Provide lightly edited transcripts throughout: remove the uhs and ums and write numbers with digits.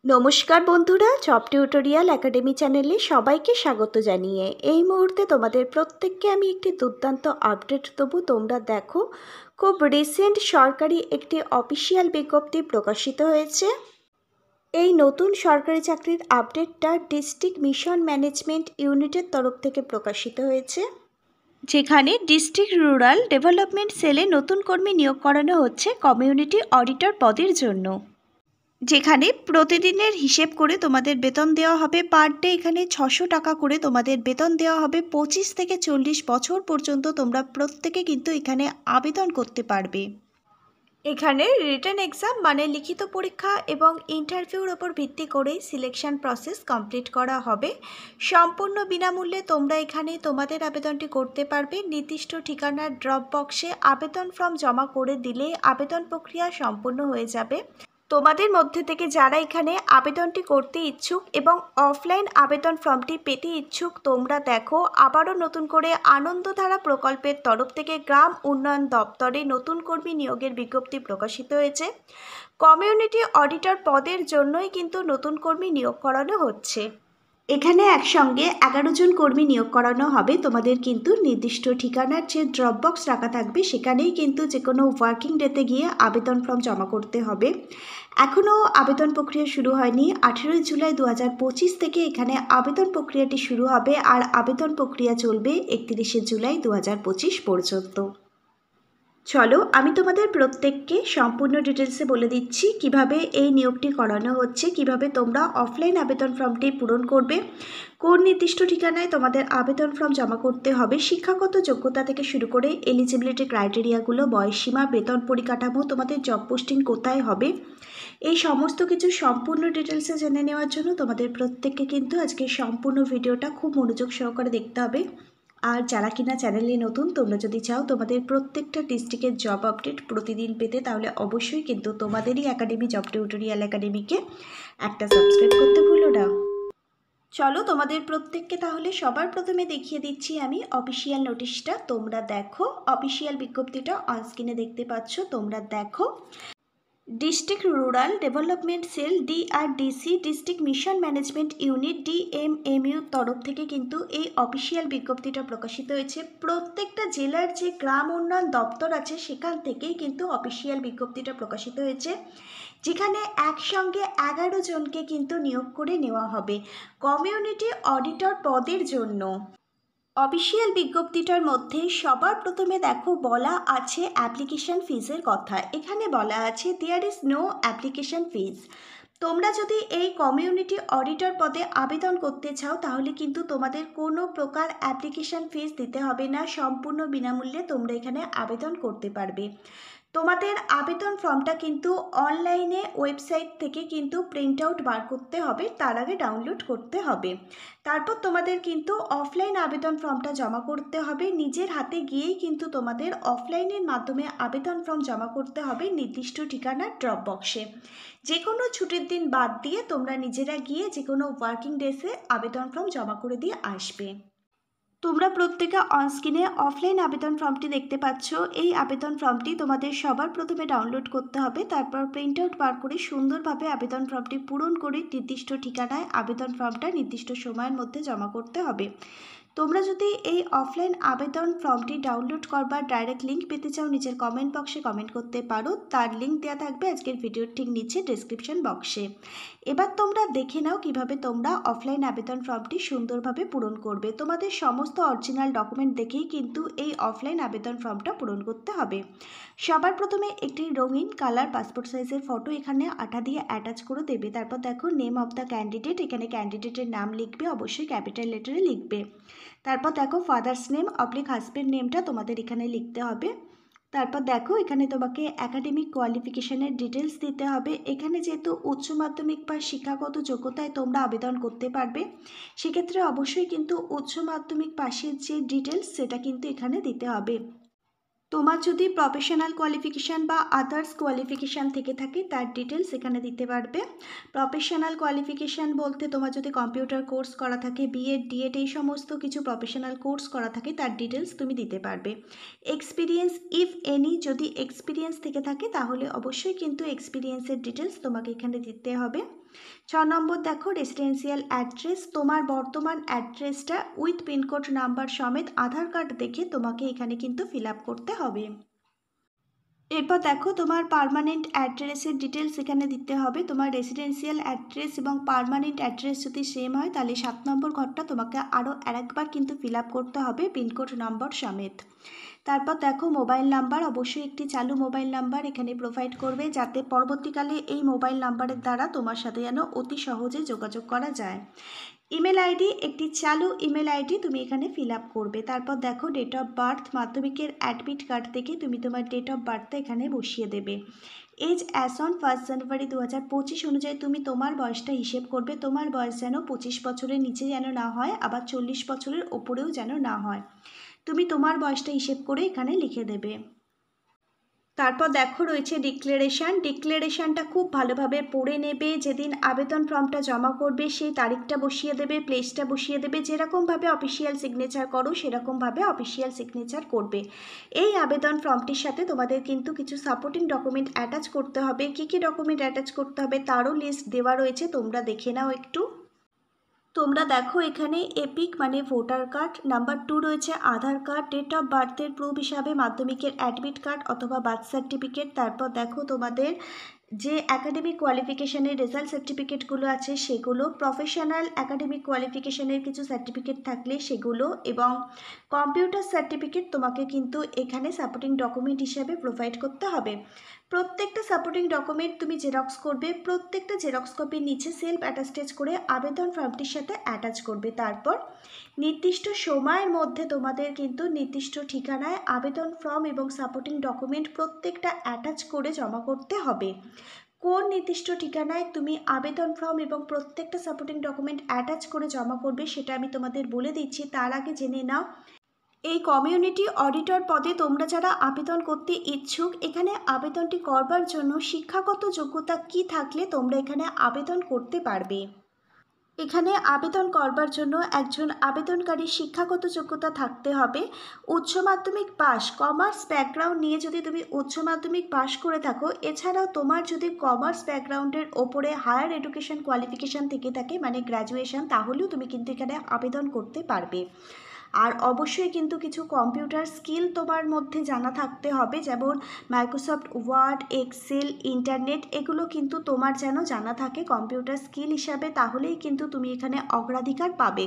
নমস্কার বন্ধুরা, job tutorial academy চ্যানেলে সবাইকে স্বাগত জানিয়ে এই মুহূর্তে তোমাদের প্রত্যেককে আমি একটি দুর্দান্ত আপডেট দেবো। তোমরা দেখো, খুব রিসেন্ট সরকারি একটি অফিসিয়াল বিজ্ঞপ্তি প্রকাশিত হয়েছে। এই নতুন সরকারি চাকরির আপডেটটা ডিস্ট্রিক্ট মিশন ম্যানেজমেন্ট ইউনিটের তরফ থেকে প্রকাশিত হয়েছে, যেখানে ডিস্ট্রিক্ট রুরাল ডেভেলপমেন্ট সেলে নতুন কর্মী নিয়োগ করানো হচ্ছে কমিউনিটি অডিটর পদের জন্য, যেখানে প্রতিদিনের হিসেব করে তোমাদের বেতন দেওয়া হবে। পার ডে এখানে 600 টাকা করে তোমাদের বেতন দেওয়া হবে। 25 থেকে 40 বছর পর্যন্ত তোমরা প্রত্যেকে কিন্তু এখানে আবেদন করতে পারবে। এখানে রিটেন এক্সাম মানে লিখিত পরীক্ষা এবং ইন্টারভিউর ওপর ভিত্তি করেই সিলেকশন প্রসেস কমপ্লিট করা হবে। সম্পূর্ণ বিনামূল্যে তোমরা এখানে তোমাদের আবেদনটি করতে পারবে। নির্দিষ্ট ঠিকানার ড্রপ বক্সে আবেদন ফর্ম জমা করে দিলে আবেদন প্রক্রিয়া সম্পূর্ণ হয়ে যাবে। তোমাদের মধ্যে থেকে যারা এখানে আবেদনটি করতে ইচ্ছুক এবং অফলাইন আবেদন ফর্মটি পেতে ইচ্ছুক, তোমরা দেখো আবারও নতুন করে আনন্দধারা প্রকল্পের তরফ থেকে গ্রাম উন্নয়ন দপ্তরে নতুন কর্মী নিয়োগের বিজ্ঞপ্তি প্রকাশিত হয়েছে। কমিউনিটি অডিটর পদের জন্যই কিন্তু নতুন কর্মী নিয়োগ করানো হচ্ছে। এখানে একসঙ্গে 11 জন কর্মী নিয়োগ করানো হবে। তোমাদের কিন্তু নির্দিষ্ট ঠিকানার যে ড্রপ বক্স রাখা থাকবে সেখানেই কিন্তু যে কোনো ওয়ার্কিং ডেতে গিয়ে আবেদন ফর্ম জমা করতে হবে। এখনও আবেদন প্রক্রিয়া শুরু হয়নি। 18 জুলাই 2025 থেকে এখানে আবেদন প্রক্রিয়াটি শুরু হবে আর আবেদন প্রক্রিয়া চলবে 31 জুলাই 2025 পর্যন্ত। চলো আমি তোমাদের প্রত্যেককে সম্পূর্ণ ডিটেলসে বলে দিচ্ছি কিভাবে এই নিয়োগটি করানো হচ্ছে, কিভাবে তোমরা অফলাইন আবেদন ফর্মটি পূরণ করবে, কোন নির্দিষ্ট ঠিকানায় তোমাদের আবেদন ফর্ম জমা করতে হবে, শিক্ষাগত যোগ্যতা থেকে শুরু করে এলিজিবিলিটি ক্রাইটেরিয়াগুলো, বয়সসীমা, বেতন পরিকাঠামো, তোমাদের জব পোস্টিং কোথায় হবে, এই সমস্ত কিছু সম্পূর্ণ ডিটেলসে জেনে নেওয়ার জন্য তোমাদের প্রত্যেককে কিন্তু আজকে সম্পূর্ণ ভিডিওটা খুব মনোযোগ সহকারে দেখতে হবে। আর যারা কিনা চ্যানেলে নতুন, তোমরা যদি চাও তোমাদের প্রত্যেকটা ডিস্ট্রিক্টের জব আপডেট প্রতিদিন পেতে, তাহলে অবশ্যই কিন্তু তোমাদেরই একাডেমি জব টিউটোরিয়াল একাডেমিকে একটা সাবস্ক্রাইব করতে ভুলো না। চলো তোমাদের প্রত্যেককে তাহলে সবার প্রথমে দেখিয়ে দিচ্ছি আমি অফিসিয়াল নোটিশটা। তোমরা দেখো, অফিসিয়াল বিজ্ঞপ্তিটা অনস্ক্রিনে দেখতে পাচ্ছ। তোমরা দেখো, district rural development sell DRDC district mission management unit DMMU তরফ থেকে কিন্তু এই অফিসিয়াল বিজ্ঞপ্তিটা প্রকাশিত হয়েছে। প্রত্যেকটা জেলার যে গ্রাম উন্নয়ন দপ্তর আছে সেখান থেকেই কিন্তু অফিসিয়াল বিজ্ঞপ্তিটা প্রকাশিত হয়েছে, যেখানে একসঙ্গে 11 জনকে কিন্তু নিয়োগ করে নেওয়া হবে কমিউনিটি অডিটর পদের জন্য। অফিসিয়াল বিজ্ঞপ্তিটার মধ্যে সবার প্রথমে দেখো বলা আছে অ্যাপ্লিকেশন ফিজের কথা। এখানে বলা আছে there is no application fees. তোমরা যদি এই কমিউনিটি অডিটর পদে আবেদন করতে চাও তাহলে কিন্তু তোমাদের কোনো প্রকার অ্যাপ্লিকেশন ফিজ দিতে হবে না। সম্পূর্ণ বিনামূল্যে তোমরা এখানে আবেদন করতে পারবে। তোমাদের আবেদন ফর্মটা কিন্তু অনলাইনে ওয়েবসাইট থেকে কিন্তু প্রিন্ট আউট বার করতে হবে, তার আগে ডাউনলোড করতে হবে। তারপর তোমাদের কিন্তু অফলাইন আবেদন ফর্মটা জমা করতে হবে। নিজের হাতে গিয়েই কিন্তু তোমাদের অফলাইনের মাধ্যমে আবেদন ফর্ম জমা করতে হবে নির্দিষ্ট ঠিকানার ড্রপ বক্সে। যে কোনো ছুটির দিন বাদ দিয়ে তোমরা নিজেরা গিয়ে যে কোনো ওয়ার্কিং ডেসে আবেদন ফর্ম জমা করে দিয়ে আসবে। তোমরা প্রত্যেকে অনস্ক্রিনে অফলাইন আবেদন ফর্মটি দেখতে পাচ্ছ। এই আবেদন ফর্মটি তোমাদের সবার প্রথমে ডাউনলোড করতে হবে, তারপর প্রিন্ট আউট বার করে সুন্দরভাবে আবেদন ফর্মটি পূরণ করে নির্দিষ্ট ঠিকানায় আবেদন ফর্মটা নির্দিষ্ট সময়ের মধ্যে জমা করতে হবে। তোমরা যদি এই অফলাইন আবেদন ফর্মটি ডাউনলোড করবার ডাইরেক্ট লিঙ্ক পেতে চাও, নিচের কমেন্ট বক্সে কমেন্ট করতে পারো। তার লিঙ্ক দেওয়া থাকবে আজকের ভিডিওর ঠিক নিচে ডেসক্রিপশন বক্সে। এবার তোমরা দেখে নাও কিভাবে তোমরা অফলাইন আবেদন ফর্মটি সুন্দরভাবে পূরণ করবে। তোমাদের সমস্ত অরিজিনাল ডকুমেন্ট দেখেই কিন্তু এই অফলাইন আবেদন ফর্মটা পূরণ করতে হবে। সবার প্রথমে একটি রঙিন কালার পাসপোর্ট সাইজের ফটো এখানে আঠা দিয়ে অ্যাটাচ করে দেবে। তারপর দেখো নেম অফ দ্য ক্যান্ডিডেট, এখানে ক্যান্ডিডেটের নাম লিখবে, অবশ্যই ক্যাপিটাল লেটারে লিখবে। তারপর দেখো ফাদার্স নেম অবলিক হাজব্যান্ড নেমটা তোমাদের এখানে লিখতে হবে। তারপর দেখো এখানে তোমাকে একাডেমিক কোয়ালিফিকেশানের ডিটেলস দিতে হবে। এখানে যেহেতু উচ্চ মাধ্যমিক বা শিক্ষাগত যোগ্যতায় তোমরা আবেদন করতে পারবে, সেক্ষেত্রে অবশ্যই কিন্তু উচ্চ মাধ্যমিক পাশের যে ডিটেলস সেটা কিন্তু এখানে দিতে হবে। তোমার যদি প্রফেশনাল কোয়ালিফিকেশান বা আদার্স কোয়ালিফিকেশান থেকে থাকে তার ডিটেলস এখানে দিতে পারবে। প্রফেশনাল কোয়ালিফিকেশান বলতে তোমার যদি কম্পিউটার কোর্স করা থাকে, বিএড ডিএড এই সমস্ত কিছু প্রফেশনাল কোর্স করা থাকে তার ডিটেলস তুমি দিতে পারবে। এক্সপিরিয়েন্স ইফ এনি, যদি এক্সপিরিয়েন্স থেকে থাকে তাহলে অবশ্যই কিন্তু এক্সপিরিয়েন্সের ডিটেলস তোমাকে এখানে দিতে হবে। নম্বর দেখো রেসিডেন্সিয়াল অ্যাড্রেস, তোমার বর্তমান অ্যাড্রেসটা উইথ পিনকোড নাম্বার সমেত আধার কার্ড দেখে তোমাকে এখানে কিন্তু ফিল আপ করতে হবে। এরপর দেখো তোমার পার্মানেন্ট অ্যাড্রেসের ডিটেলস এখানে দিতে হবে। তোমার রেসিডেন্সিয়াল অ্যাড্রেস এবং পার্মানেন্ট অ্যাড্রেস যদি সেম হয় তাহলে 7 নম্বর ঘরটা তোমাকে আরও আরেকবার কিন্তু ফিল আপ করতে হবে পিনকোড নাম্বার সমেত। তারপর দেখো মোবাইল নাম্বার, অবশ্যই একটি চালু মোবাইল নাম্বার এখানে প্রোভাইড করবে, যাতে পরবর্তীকালে এই মোবাইল নাম্বারের দ্বারা তোমার সাথে যেন অতি সহজে যোগাযোগ করা যায়। ইমেল আইডি, একটি চালু ইমেল আইডি তুমি এখানে ফিল আপ করবে। তারপর দেখো ডেট অফ বার্থ, মাধ্যমিকের অ্যাডমিট কার্ড থেকে তুমি তোমার ডেট অফ বার্থটা এখানে বসিয়ে দেবে। এজ অ্যাজ অন 1 জানুয়ারি 2025 অনুযায়ী তুমি তোমার বয়সটা হিসেব করবে। তোমার বয়স যেন 25 বছরের নিচে যেন না হয়, আবার 40 বছরের ওপরেও যেন না হয়। তুমি তোমার বয়সটা হিসেব করে এখানে লিখে দেবে। তারপর দেখো রয়েছে ডিক্লারেশনটা খুব ভালোভাবে পড়ে নেবে। যেদিন আবেদন ফর্মটা জমা করবে সেই তারিখটা বসিয়ে দেবে, প্লেসটা বসিয়ে দেবে। যেরকমভাবে অফিসিয়াল সিগনেচার করো সেরকমভাবে অফিসিয়াল সিগনেচার করবে। এই আবেদন ফর্মটির সাথে তোমাদের কিন্তু কিছু সাপোর্টিং ডকুমেন্ট অ্যাটাচ করতে হবে। কী কী ডকুমেন্ট অ্যাটাচ করতে হবে তারও লিস্ট দেওয়া রয়েছে, তোমরা দেখে নাও একটু। তোমরা দেখো এখানে এপিক মানে ভোটার কার্ড, নাম্বার 2 রয়েছে আধার কার্ড, ডেট অফ বার্থের প্রুফ হিসাবে মাধ্যমিকের অ্যাডমিট কার্ড অথবা বার্থ সার্টিফিকেট। তারপর দেখো তোমাদের যে একাডেমিক কোয়ালিফিকেশানের রেজাল্ট সার্টিফিকেটগুলো আছে সেগুলো, প্রফেশনাল একাডেমিক কোয়ালিফিকেশানের কিছু সার্টিফিকেট থাকলে সেগুলো, এবং কম্পিউটার সার্টিফিকেট তোমাকে কিন্তু এখানে সাপোর্টিং ডকুমেন্ট হিসাবে প্রোভাইড করতে হবে। প্রত্যেকটা সাপোর্টিং ডকুমেন্ট তুমি জেরক্স করবে, প্রত্যেকটা জেরক্স কপির নিচে সেলফ অ্যাটাস্টেজ করে আবেদন ফর্মটির সাথে অ্যাটাচ করবে। তারপর নির্দিষ্ট সময়ের মধ্যে তোমাদের কিন্তু নির্দিষ্ট ঠিকানায় আবেদন ফর্ম এবং সাপোর্টিং ডকুমেন্ট প্রত্যেকটা অ্যাটাচ করে জমা করতে হবে। কোন নির্দিষ্ট ঠিকানায় তুমি আবেদন ফর্ম এবং প্রত্যেকটা সাপোর্টিং ডকুমেন্ট অ্যাটাচ করে জমা করবে সেটা আমি তোমাদের বলে দিচ্ছি। তার আগে জেনে নাও, এই কমিউনিটি অডিটর পদে তোমরা যারা আবেদন করতে ইচ্ছুক, এখানে আবেদনটি করবার জন্য শিক্ষাগত যোগ্যতা কি থাকলে তোমরা এখানে আবেদন করতে পারবে। এখানে আবেদন করবার জন্য একজন আবেদনকারীর শিক্ষাগত যোগ্যতা থাকতে হবে উচ্চ মাধ্যমিক পাস, কমার্স ব্যাকগ্রাউন্ড নিয়ে যদি তুমি উচ্চ মাধ্যমিক পাস করে থাকো, এছাড়াও তোমার যদি কমার্স ব্যাকগ্রাউন্ডের ওপরে হায়ার এডুকেশন কোয়ালিফিকেশান থেকে থাকে মানে গ্র্যাজুয়েশন, তাহলেও তুমি কিন্তু এখানে আবেদন করতে পারবে। আর অবশ্যই কিন্তু কিছু কম্পিউটার স্কিল তোমার মধ্যে জানা থাকতে হবে, যেমন মাইক্রোসফট ওয়ার্ড, এক্সেল, ইন্টারনেট, এগুলো কিন্তু তোমার যেন জানা থাকে কম্পিউটার স্কিল হিসাবে, তাহলেই কিন্তু তুমি এখানে অগ্রাধিকার পাবে।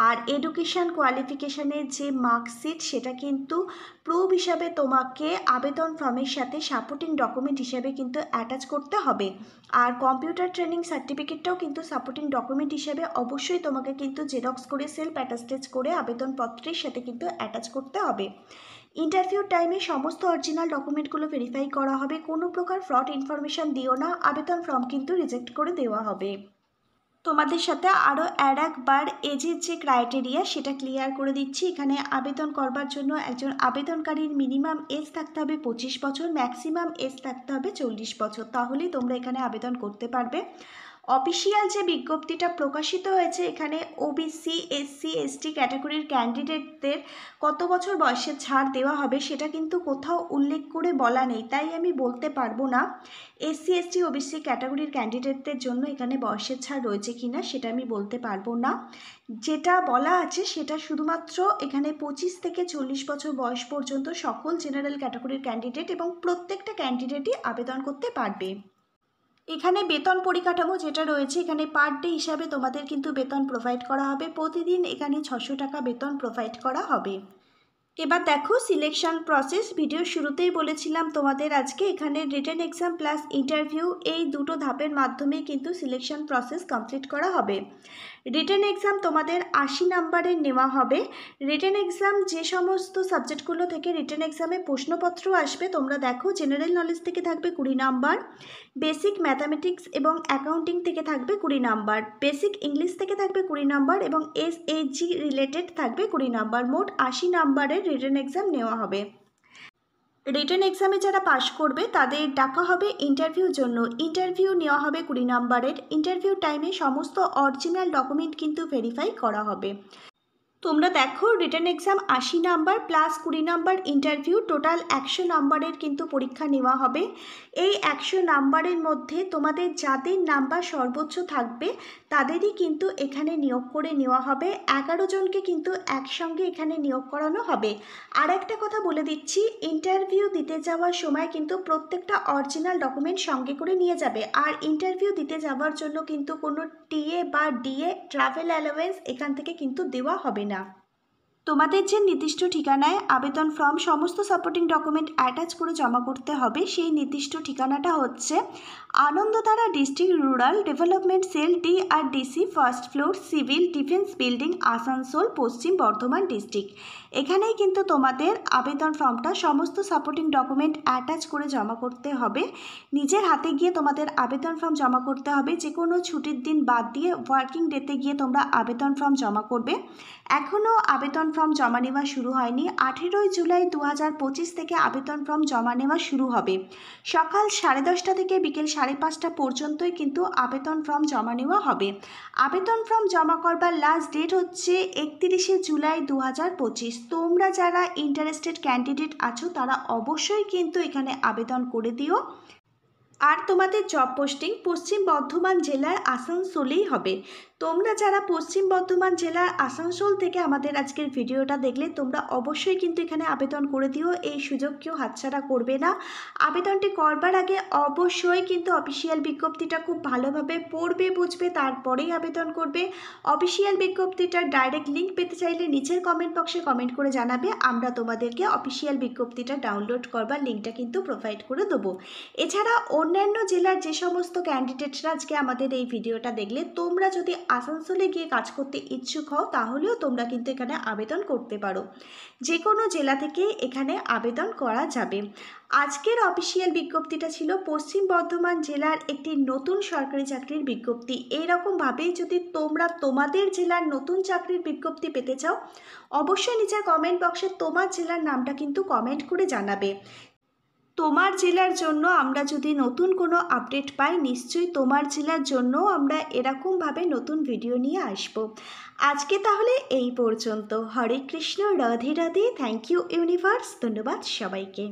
আর এডুকেশান কোয়ালিফিকেশানের যে মার্কশিট সেটা কিন্তু প্রুফ হিসাবে তোমাকে আবেদন ফর্মের সাথে সাপোর্টিং ডকুমেন্ট হিসাবে কিন্তু অ্যাটাচ করতে হবে। আর কম্পিউটার ট্রেনিং সার্টিফিকেটটাও কিন্তু সাপোর্টিং ডকুমেন্ট হিসেবে অবশ্যই তোমাকে কিন্তু জেরক্স করে সেলফ অ্যাটাস্টেজ করে আবেদনপত্রের সাথে কিন্তু অ্যাটাচ করতে হবে। ইন্টারভিউ টাইমে সমস্ত অরিজিনাল ডকুমেন্টগুলো ভেরিফাই করা হবে, কোনো প্রকার ফ্রড ইনফরমেশান দিও না, আবেদন ফর্ম কিন্তু রিজেক্ট করে দেওয়া হবে। তোমাদের সাথে আরও একবার এজের যে ক্রাইটেরিয়া সেটা ক্লিয়ার করে দিচ্ছি। এখানে আবেদন করবার জন্য একজন আবেদনকারীর মিনিমাম এজ থাকতে হবে 25 বছর, ম্যাক্সিমাম এজ থাকতে হবে 40 বছর, তাহলেই তোমরা এখানে আবেদন করতে পারবে। অফিসিয়াল যে বিজ্ঞপ্তিটা প্রকাশিত হয়েছে এখানে ওবিসি, এসসি, এসটি ক্যাটাগরির ক্যান্ডিডেটদের কত বছর বয়সের ছাড় দেওয়া হবে সেটা কিন্তু কোথাও উল্লেখ করে বলা নেই, তাই আমি বলতে পারবো না এসসি, এসটি, ওবিসি ক্যাটাগরির ক্যান্ডিডেটদের জন্য এখানে বয়সের ছাড় রয়েছে কিনা, সেটা আমি বলতে পারবো না। যেটা বলা আছে সেটা শুধুমাত্র এখানে 25 থেকে 40 বছর বয়স পর্যন্ত সকল জেনারেল ক্যাটাগরির ক্যান্ডিডেট এবং প্রত্যেকটা ক্যান্ডিডেটই আবেদন করতে পারবে। এখানে বেতন পরিকাঠামো যেটা রয়েছে, এখানে পার ডে হিসাবে তোমাদের কিন্তু বেতন প্রোভাইড করা হবে, প্রতিদিন এখানে 600 টাকা বেতন প্রোভাইড করা হবে। এবার দেখো সিলেকশন প্রসেস, ভিডিও শুরুতেই বলেছিলাম তোমাদের আজকে এখানে রিটেন এক্সাম প্লাস ইন্টারভিউ এই দুটো ধাপের মাধ্যমে কিন্তু সিলেকশন প্রসেস কমপ্লিট করা হবে। রিটেন এক্সাম তোমাদের 80 নাম্বারের নেওয়া হবে। রিটেন এক্সাম যে সমস্ত সাবজেক্টগুলো থেকে রিটেন এক্সামে প্রশ্নপত্র আসবে, তোমরা দেখো জেনারেল নলেজ থেকে থাকবে 20 নাম্বার, বেসিক ম্যাথামেটিক্স এবং অ্যাকাউন্টিং থেকে থাকবে 20 নাম্বার, বেসিক ইংলিশ থেকে থাকবে 20 নাম্বার এবং এসএজি রিলেটেড থাকবে 20 নাম্বার, মোট 80 নাম্বারের রিটেন এক্সাম নেওয়া হবে। রিটেন এক্সামে যারা পাশ করবে তাদের ডাকা হবে ইন্টারভিউর জন্য, ইন্টারভিউ নেওয়া হবে 20 নাম্বারের। ইন্টারভিউ টাইমে সমস্ত অরিজিনাল ডকুমেন্ট কিন্তু ভেরিফাই করা হবে। তোমরা দেখো written exam 80 number plus 20 number interview, total 100 নাম্বারের কিন্তু পরীক্ষা নেওয়া হবে। এই 100 নাম্বারের মধ্যে তোমাদের যাদের নাম্বার সর্বোচ্চ থাকবে তাদেরই কিন্তু এখানে নিয়োগ করে নেওয়া হবে। 11 জনকে কিন্তু একসঙ্গে এখানে নিয়োগ করানো হবে। আর একটা কথা বলে দিচ্ছি, ইন্টারভিউ দিতে যাওয়ার সময় কিন্তু প্রত্যেকটা অরিজিনাল ডকুমেন্ট সঙ্গে করে নিয়ে যাবে। আর ইন্টারভিউ দিতে যাওয়ার জন্য কিন্তু কোনো টিএ বা ডিএ ট্রাভেল অ্যালাওয়েন্স এখান থেকে কিন্তু দেওয়া হবে না। তোমাদের যে নির্দিষ্ট ঠিকানায় আবেদন ফর্ম সমস্ত সাপোর্টিং ডকুমেন্ট অ্যাটাচ করে জমা করতে হবে, সেই নির্দিষ্ট ঠিকানাটা হচ্ছে Anandadhara district rural development sell DRDC, first floor, civil defence building, Asansol, পশ্চিম বর্ধমান ডিস্ট্রিক্ট। এখানেই কিন্তু তোমাদের আবেদন ফর্মটা সমস্ত সাপোর্টিং ডকুমেন্ট অ্যাটাচ করে জমা করতে হবে। নিজের হাতে গিয়ে তোমাদের আবেদন ফর্ম জমা করতে হবে। যে কোনো ছুটির দিন বাদ দিয়ে ওয়ার্কিং ডেতে গিয়ে তোমরা আবেদন ফর্ম জমা করবে। এখনও আবেদন ফর্ম জমা নেওয়া শুরু হয়নি। 18 জুলাই 2025 থেকে আবেদন ফর্ম জমা নেওয়া শুরু হবে। সকাল 10:30 থেকে বিকেল 5:30 পর্যন্তই কিন্তু আবেদন ফর্ম জমা নেওয়া হবে। আবেদন ফর্ম জমা করবার লাস্ট ডেট হচ্ছে 31 জুলাই 2025। তোমরা যারা ইন্টারেস্টেড ক্যান্ডিডেট আছো তারা অবশ্যই কিন্তু এখানে আবেদন করে দিও। আর তোমাদের জব পোস্টিং পশ্চিম বর্ধমান জেলার আসানসোলেই হবে। তোমরা যারা পশ্চিম বর্ধমান জেলার আসানসোল থেকে আমাদের আজকের ভিডিওটা দেখলে তোমরা অবশ্যই কিন্তু এখানে আবেদন করে দিও। এই সুযোগ কেউ হাতছাড়া করবে না। আবেদনটি করবার আগে অবশ্যই কিন্তু অফিসিয়াল বিজ্ঞপ্তিটা খুব ভালোভাবে পড়বে, বুঝবে, তারপরেই আবেদন করবে। অফিসিয়াল বিজ্ঞপ্তিটার ডাইরেক্ট লিঙ্ক পেতে চাইলে নিচের কমেন্ট বক্সে কমেন্ট করে জানাবে, আমরা তোমাদেরকে অফিসিয়াল বিজ্ঞপ্তিটা ডাউনলোড করবার লিঙ্কটা কিন্তু প্রোভাইড করে দেবো। এছাড়া অন্যান্য জেলার যে সমস্ত ক্যান্ডিডেটরা আজকে আমাদের এই ভিডিওটা দেখলে, তোমরা যদি আসানসোলে গিয়ে কাজ করতে ইচ্ছুক হও তাহলেও তোমরা কিন্তু এখানে আবেদন করতে পারো। যে কোনো জেলা থেকে এখানে আবেদন করা যাবে। আজকের অফিসিয়াল বিজ্ঞপ্তিটা ছিল পশ্চিম বর্ধমান জেলার একটি নতুন সরকারি চাকরির বিজ্ঞপ্তি। এইরকমভাবেই যদি তোমরা তোমাদের জেলার নতুন চাকরির বিজ্ঞপ্তি পেতে চাও অবশ্যই নিচের কমেন্ট বক্সে তোমার জেলার নামটা কিন্তু কমেন্ট করে জানাবে। তোমার জেলার জন্য আমরা যদি নতুন কোনো আপডেট পাই নিশ্চয়ই তোমার জেলার জন্য আমরা এরকমভাবে নতুন ভিডিও নিয়ে আসব। আজকে তাহলে এই পর্যন্ত। Hare Krishna, Radhe Radhe, thank you universe, ধন্যবাদ সবাইকে।